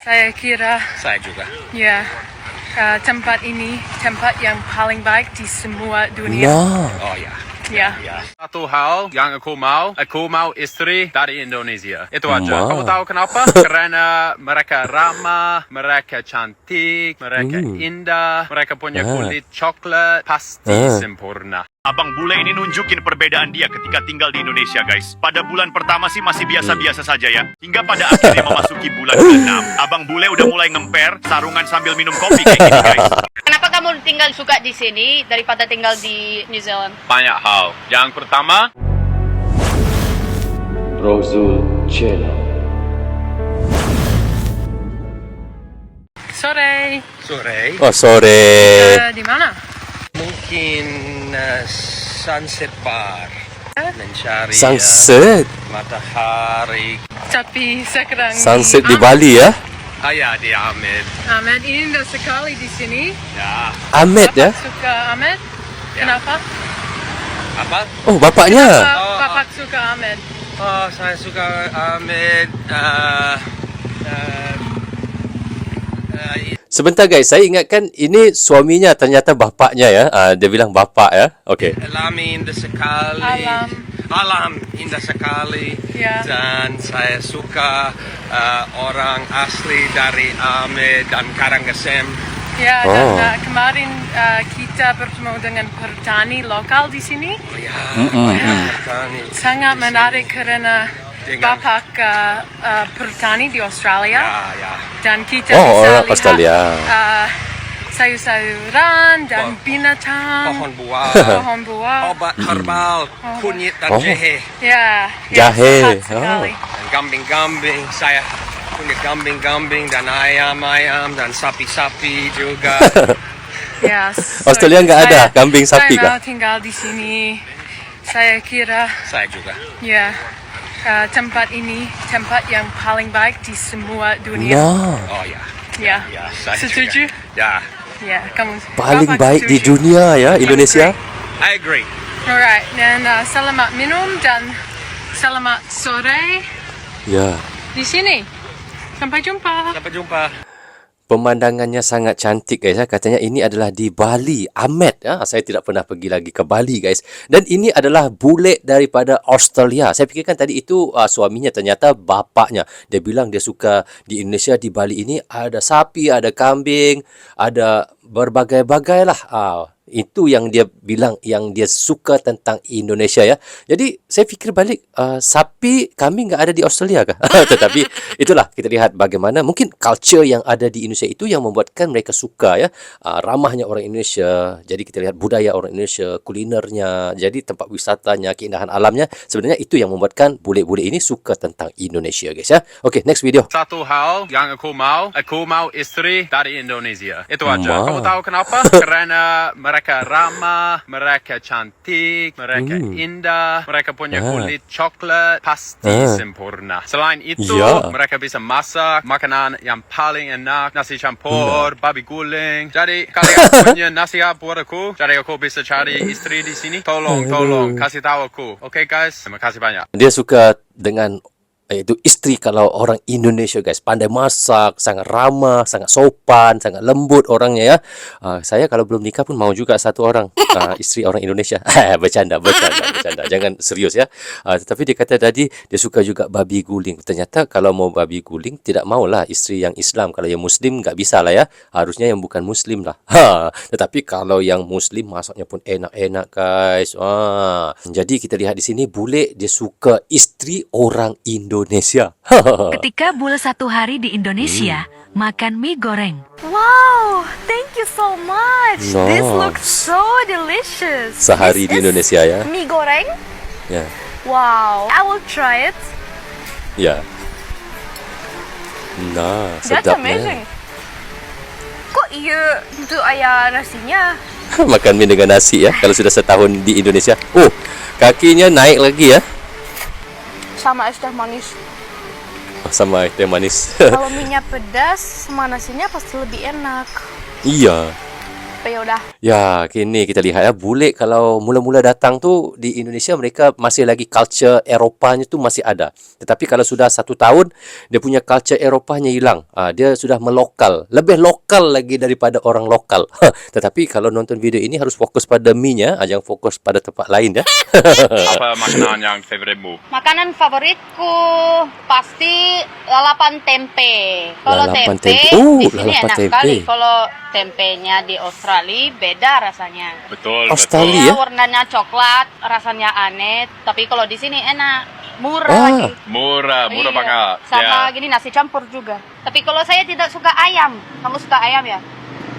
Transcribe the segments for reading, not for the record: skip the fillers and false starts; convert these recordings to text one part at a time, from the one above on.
Saya kira Saya juga. ya tempat ini tempat yang paling baik di semua dunia. Oh ya. Ya. Satu hal yang aku mau istri dari Indonesia. Itu aja. Kamu tahu kenapa? Karena mereka ramah, mereka cantik, mereka indah, mereka punya kulit coklat, pasti sempurna. Abang bule ini nunjukin perbedaan dia ketika tinggal di Indonesia, guys. Pada bulan pertama sih masih biasa-biasa saja ya. Hingga pada akhirnya memasuki bulan ke-6. Abang bule udah mulai ngemper, sarungan sambil minum kopi kayak gini, guys. Kenapa kamu tinggal suka di sini daripada tinggal di New Zealand? Banyak hal. Yang pertama, Rozul Channel. Sore. Oh, sore. Di mana? mungkin sunset bar. Mencari Sunset. matahari. Tapi sekarang Sunset di Bali ya. Ya, di Ahmed. Ahmed ini indah sekali di sini. Ya. Ahmed ya. Bapak suka Ahmed? Kenapa? Apa? Oh, bapaknya. Bapak suka Ahmed. Oh, saya suka Ahmed. Sebentar guys, saya ingatkan ini suaminya ternyata bapaknya ya. Dia bilang bapak ya. Okey. Alam indah sekali. Alam indah sekali. Ya. Dan saya suka orang asli dari Ahmed dan Karangasem. Ya, dan kemarin kita bertemu dengan petani lokal di sini. Ya, petani. Sangat menarik karena Bapak petani di Australia. Ya. Dan kita Oh, bisa orang lihat Australia. sayur-sayuran dan binatang. Pohon buah. Obat. Obat herbal, kunyit dan jahe. Ya, Jahe. sehat sekali. Dan kambing-kambing, saya punya kambing-kambing dan ayam-ayam dan sapi-sapi juga. Ya, Australia nggak ada kambing sapi Saya kah? mau tinggal di sini. Saya kira Saya juga. ya tempat ini tempat yang paling baik di semua dunia. Oh ya. Ya, Ya, saya setuju? juga. Ya, Ya, kamu Paling Bapak baik di setuju? dunia ya Indonesia. I agree. Alright, dan selamat minum dan selamat sore Ya. di sini. Sampai jumpa. Sampai jumpa. Pemandangannya sangat cantik guys ya. Katanya ini adalah di Bali. Ahmed ya. Saya tidak pernah pergi lagi ke Bali guys. Dan ini adalah bule daripada Australia. Saya fikirkan tadi itu suaminya, ternyata bapaknya. Dia bilang dia suka di Indonesia, di Bali ini ada sapi, ada kambing, ada berbagai-bagai lah. Itu yang dia bilang yang dia suka tentang Indonesia ya. Jadi saya fikir balik, sapi kami nggak ada di Australia kah? Tetapi itulah kita lihat bagaimana mungkin culture yang ada di Indonesia itu yang membuatkan mereka suka ya. Ramahnya orang Indonesia. Jadi kita lihat budaya orang Indonesia, kulinernya, jadi tempat wisatanya, keindahan alamnya. Sebenarnya itu yang membuatkan bule-bule ini suka tentang Indonesia guys ya. Okey, next video. Satu hal yang aku mau istri dari Indonesia. Itu aja. Kamu tahu kenapa? Karena mereka ramah, mereka cantik, mereka indah, mereka punya kulit coklat, pasti sempurna. Selain itu, mereka bisa masak makanan yang paling enak, nasi campur, babi guling. Jadi kalian punya nasihat buat aku, jadi aku bisa cari istri di sini. Tolong kasih tahu aku. Oke guys, terima kasih banyak. Dia suka dengan itu istri kalau orang Indonesia guys, pandai masak, sangat ramah, sangat sopan, sangat lembut orangnya ya. Saya kalau belum nikah pun mau juga satu orang istri orang Indonesia. Bercanda. Jangan serius ya. Tetapi dia kata tadi dia suka juga babi guling. Ternyata kalau mau babi guling tidak maulah istri yang Islam. Kalau yang Muslim nggak bisa lah ya. Harusnya yang bukan Muslim lah. Tetapi kalau yang Muslim masaknya pun enak-enak guys. Jadi kita lihat di sini bule dia suka istri orang Indonesia. Ketika bule satu hari di Indonesia, makan mie goreng. Wow, thank you so much. No. This looks so delicious. Sehari di Indonesia ya. Mie goreng? Ya. Wow, I will try it. Ya. Nah, That's sedapnya. amazing. Kok iya itu ayah nasinya? Makan mie dengan nasi ya. Kalau sudah setahun di Indonesia. Oh, kakinya naik lagi ya. Sama es teh manis. Sama teh manis. Kalau minyak pedas sama nasinya pasti lebih enak. Iya. tempe udah. Ya, kini kita lihat ya, bule kalau mula-mula datang tu di Indonesia mereka masih lagi culture Eropanya tu masih ada. Tetapi kalau sudah 1 tahun, dia punya culture Eropanya hilang. Dia sudah melokal, lebih lokal lagi daripada orang lokal. Tetapi kalau nonton video ini harus fokus pada mie-nya, jangan fokus pada tempat lain ya. Apa makanan yang favoritmu? Makanan favoritku pasti lalapan tempe. Kalau Lalapan tempe tempe. di sini Lalapan enak tempe. sekali. Kalau tempenya di Australia beda rasanya. Betul, Australia? Ya, warnanya coklat, rasanya aneh. Tapi kalau di sini enak, murah Ah. lagi. Murah Iya. banget. Sama Ya. gini nasi campur juga. Tapi kalau saya tidak suka ayam. Kamu suka ayam ya?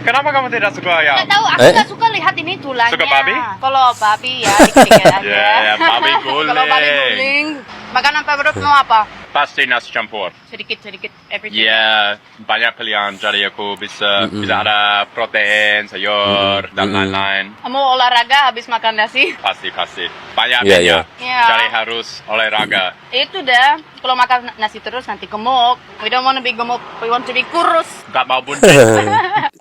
Kenapa kamu tidak suka ayam? Nggak tahu, aku nggak suka lihat ini tulangnya. Suka babi? Kalau babi ya dikit-dikit aja. Ya, babi guling. Kalau babi guling. Makanan favoritmu apa? Pasti nasi campur. Sedikit-sedikit everything. Ya, banyak pilihan. Jadi aku bisa ada protein, sayur, dan lain-lain. Kamu olahraga habis makan nasi? Pasti. Banyak. Ya, ya. Ya. Jadi harus olahraga. Itu dah. Kalau makan nasi terus nanti gemuk. We don't want to be gemuk. We want to be kurus. Gak mau buncis.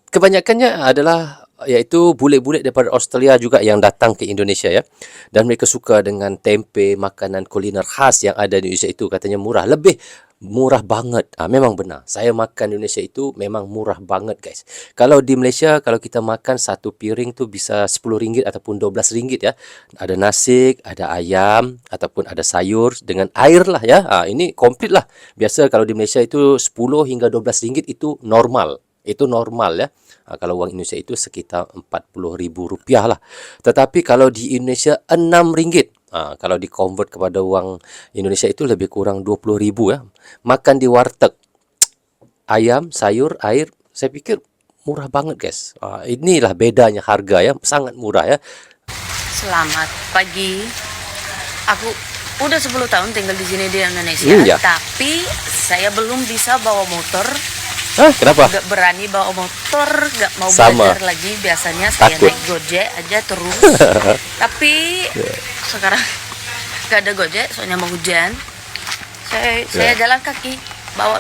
Kebanyakannya adalah iaitu bule-bule daripada Australia juga yang datang ke Indonesia ya. Dan mereka suka dengan tempe, makanan kuliner khas yang ada di Indonesia itu katanya murah, lebih murah banget. Memang benar. Saya makan di Indonesia itu memang murah banget guys. Kalau di Malaysia kalau kita makan satu piring tu bisa RM10 ataupun RM12 ya. Ada nasi, ada ayam ataupun ada sayur dengan air lah ya. Ini komplit lah. Biasa kalau di Malaysia itu RM10 hingga RM12 itu normal. Itu normal ya. Kalau wang Indonesia itu sekitar RM40,000 lah. Tetapi kalau di Indonesia RM6. Kalau di-convert kepada wang Indonesia itu lebih kurang RM20,000 ya. Makan di warteg. Ayam, sayur, air, saya pikir murah banget guys. Inilah bedanya harga ya, sangat murah ya. Selamat pagi. Aku udah 10 tahun tinggal di sini di Indonesia, Ya. tapi saya belum bisa bawa motor. Kenapa? Gak berani bawa motor, gak mau Sama. belajar lagi. Biasanya saya Takut. naik Gojek aja terus. Tapi sekarang gak ada Gojek, soalnya mau hujan. Saya jalan kaki, bawa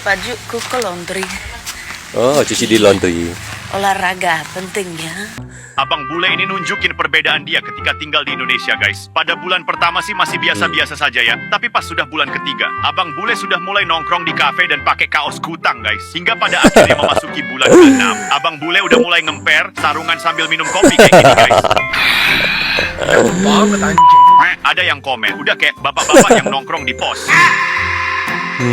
bajuku ke laundry. Oh, cuci di laundry. Olahraga penting ya. Abang bule ini nunjukin perbedaan dia ketika tinggal di Indonesia, guys. Pada bulan pertama sih masih biasa-biasa saja ya. Tapi pas sudah bulan ketiga, abang bule sudah mulai nongkrong di kafe dan pakai kaos kutang, guys. Hingga pada akhirnya memasuki bulan ke-6, abang bule udah mulai ngemper, sarungan sambil minum kopi kayak gini, guys. Ada yang komen, udah kayak bapak-bapak yang nongkrong di pos.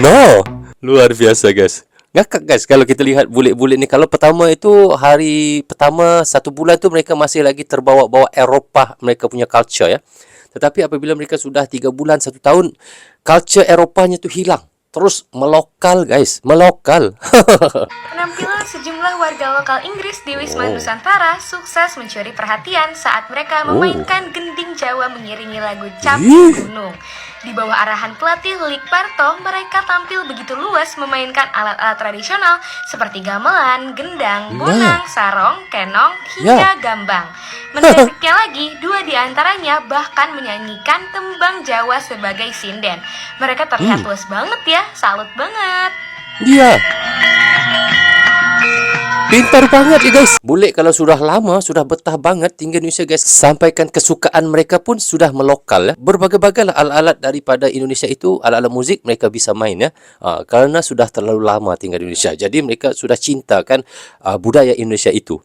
No, luar biasa guys. Ngakak guys kalau kita lihat bule-bule ni. Kalau pertama itu hari pertama 1 bulan tu mereka masih lagi terbawa-bawa Eropah, mereka punya culture ya. Tetapi apabila mereka sudah 3 bulan 1 tahun, culture Eropahnya tu hilang. Terus melokal guys, melokal. Penampilan sejumlah warga lokal Inggris di Wisma Nusantara sukses mencuri perhatian saat mereka memainkan gending Jawa mengiringi lagu Camping Gunung. Di bawah arahan pelatih Lik Parto, mereka tampil begitu luas memainkan alat-alat tradisional seperti gamelan, gendang, bonang, sarong, kenong, hingga gambang. Menariknya lagi, 2 di antaranya bahkan menyanyikan tembang Jawa sebagai sinden. Mereka terlihat luas banget ya, salut banget. Dia pintar banget ya guys. Bule kalau sudah lama, sudah betah banget tinggal di Indonesia guys. Sampaikan kesukaan mereka pun sudah melokal ya. Berbagai-bagai lah alat-alat daripada Indonesia itu, alat-alat muzik mereka bisa main ya. Karena sudah terlalu lama tinggal di Indonesia. Jadi mereka sudah cintakan budaya Indonesia itu.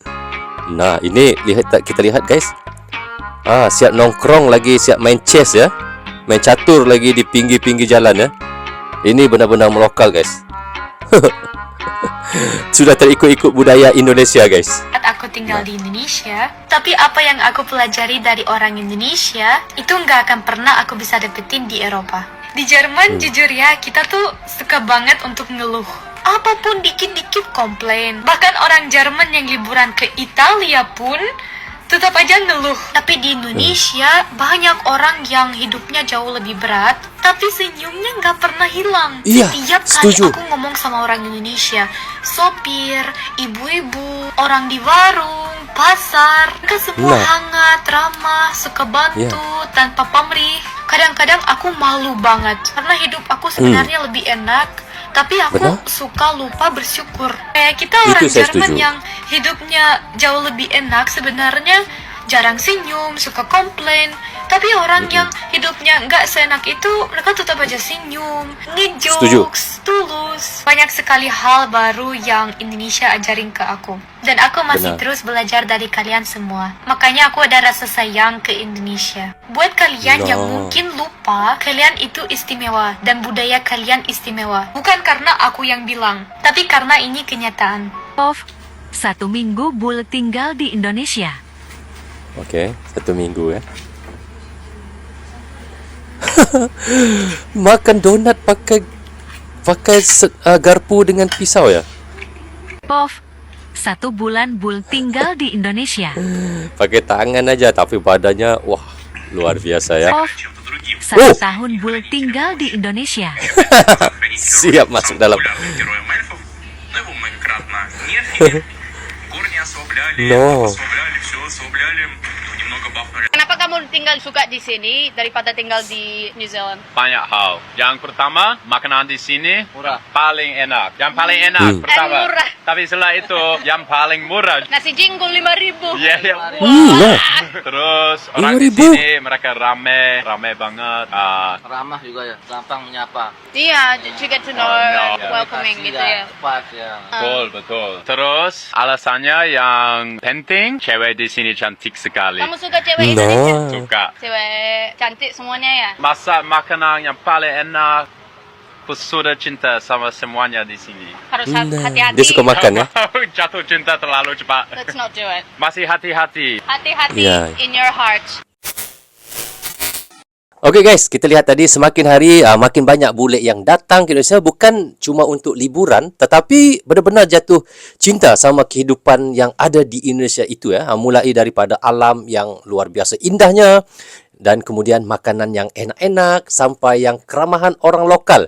Nah ini kita lihat guys. Siap nongkrong lagi, siap main chess ya. Main catur lagi di pinggir-pinggir jalan ya. Ini benar-benar melokal guys. Sudah terikut-ikut budaya Indonesia guys. Saat aku tinggal di Indonesia, tapi apa yang aku pelajari dari orang Indonesia itu nggak akan pernah aku bisa dapetin di Eropa. Di Jerman jujur ya, kita tuh suka banget untuk ngeluh. Apapun dikit-dikit komplain. Bahkan orang Jerman yang liburan ke Italia pun tetap aja ngeluh. Tapi di Indonesia banyak orang yang hidupnya jauh lebih berat, tapi senyumnya nggak pernah hilang. Iya, Setiap setuju. kali aku ngomong sama orang Indonesia, sopir, ibu-ibu, orang di warung, pasar, mereka semua hangat, ramah, suka bantu, tanpa pamrih. Kadang-kadang aku malu banget karena hidup aku sebenarnya lebih enak Tapi aku Benar? suka lupa bersyukur. Kita Itu orang saya Jerman setuju. yang hidupnya jauh lebih enak sebenarnya jarang senyum, suka komplain. Tapi orang yang hidupnya nggak seenak itu, mereka tetap aja senyum, ngejokes, tulus. Banyak sekali hal baru yang Indonesia ajarin ke aku. Dan aku masih Benar. terus belajar dari kalian semua. Makanya aku ada rasa sayang ke Indonesia. Buat kalian yang Nah. mungkin lupa, kalian itu istimewa. Dan budaya kalian istimewa. Bukan karena aku yang bilang, tapi karena ini kenyataan. Pov, 1 minggu Bul tinggal di Indonesia. Oke, 1 minggu ya. Makan donat pakai garpu dengan pisau ya. Pov, 1 bulan Bul tinggal di Indonesia. Pakai tangan aja tapi badannya wah luar biasa ya. Pov, 1 tahun Bul tinggal di Indonesia. Siap masuk dalam. No. Kenapa kamu tinggal suka di sini daripada tinggal di New Zealand? Banyak hal. Yang pertama, makanan di sini paling enak. Yang paling enak pertama. And murah. Tapi setelah itu, yang paling murah. Nasi jinggul 5.000. Ya, ya. Nah. Terus orang di 5.000. sini mereka ramai banget. Ramah juga ya, gampang menyapa. Iya, to get to know, no. welcoming gitu ya. Tepat ya. Betul. Terus alasannya yang penting, cewek di sini cantik sekali. Kamu suka cewek Indonesia? Nah. Suka. Cewek cantik semuanya ya? Masak makanan yang paling enak. Aku sudah cinta sama semuanya di sini. Harus Nah. hati-hati. Dia suka makan ya. Jatuh cinta terlalu cepat. Let's not do it. Masih hati-hati. Hati-hati Ya. in your heart. Oke guys, kita lihat tadi semakin hari makin banyak bule yang datang ke Indonesia bukan cuma untuk liburan tetapi benar-benar jatuh cinta sama kehidupan yang ada di Indonesia itu ya. Mulai daripada alam yang luar biasa indahnya dan kemudian makanan yang enak-enak sampai yang keramahan orang lokal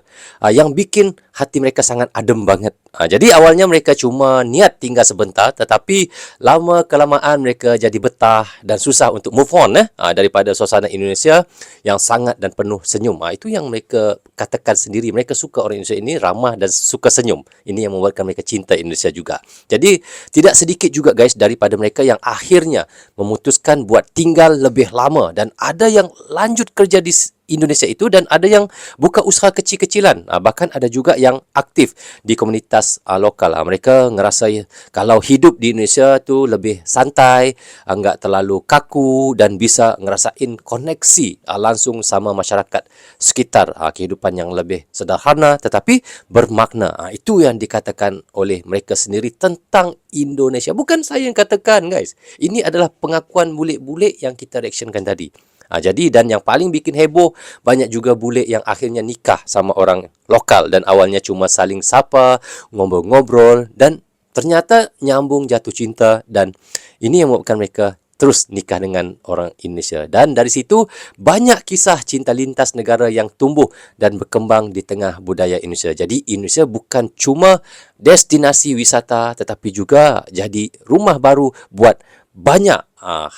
yang bikin hati mereka sangat adem banget. Jadi awalnya mereka cuma niat tinggal sebentar tetapi lama-kelamaan mereka jadi betah dan susah untuk move on daripada suasana Indonesia yang sangat dan penuh senyum. Itu yang mereka katakan sendiri. Mereka suka orang Indonesia ini ramah dan suka senyum. Ini yang membuatkan mereka cinta Indonesia juga. Jadi tidak sedikit juga guys daripada mereka yang akhirnya memutuskan buat tinggal lebih lama dan ada yang lanjut kerja di Indonesia itu dan ada yang buka usaha kecil-kecilan. Bahkan ada juga yang aktif di komunitas lokal. Mereka ngerasa kalau hidup di Indonesia tu lebih santai, enggak terlalu kaku dan bisa ngerasain koneksi langsung sama masyarakat sekitar. Kehidupan yang lebih sederhana tetapi bermakna. Itu yang dikatakan oleh mereka sendiri tentang Indonesia. Bukan saya yang katakan guys. Ini adalah pengakuan bule-bule yang kita reactionkan tadi. Jadi dan yang paling bikin heboh banyak juga bule yang akhirnya nikah sama orang lokal dan awalnya cuma saling sapa, ngobrol-ngobrol dan ternyata nyambung jatuh cinta dan ini yang membuatkan mereka terus nikah dengan orang Indonesia. Dan dari situ banyak kisah cinta lintas negara yang tumbuh dan berkembang di tengah budaya Indonesia. Jadi Indonesia bukan cuma destinasi wisata tetapi juga jadi rumah baru buat banyak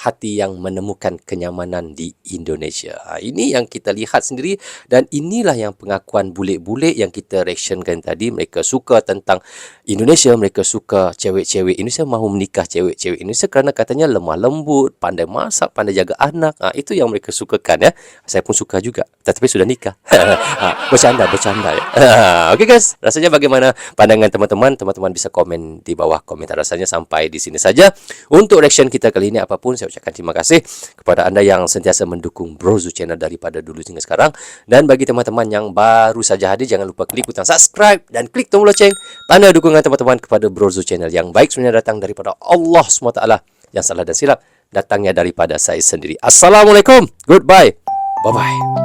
hati yang menemukan kenyamanan di Indonesia. Ini yang kita lihat sendiri dan inilah yang pengakuan bule-bule yang kita reactionkan tadi. Mereka suka tentang Indonesia, mereka suka cewek-cewek Indonesia, mahu menikah cewek-cewek Indonesia kerana katanya lemah lembut, pandai masak, pandai jaga anak. Itu yang mereka sukakan ya. Saya pun suka juga, tetapi sudah nikah. Bercanda ya. Okey guys, rasanya bagaimana pandangan teman-teman? Teman-teman bisa komen di bawah komentar. Rasanya sampai di sini saja untuk reaction kita kali ini. Apapun saya ucapkan terima kasih kepada anda yang sentiasa mendukung Brozu Channel daripada dulu hingga sekarang. Dan bagi teman-teman yang baru saja hadir, jangan lupa klik butang subscribe dan klik tombol loceng tanda dukungan teman-teman kepada Brozu Channel. Yang baik sebenarnya datang daripada Allah SWT, yang salah dan silap datangnya daripada saya sendiri. Assalamualaikum, goodbye, bye-bye.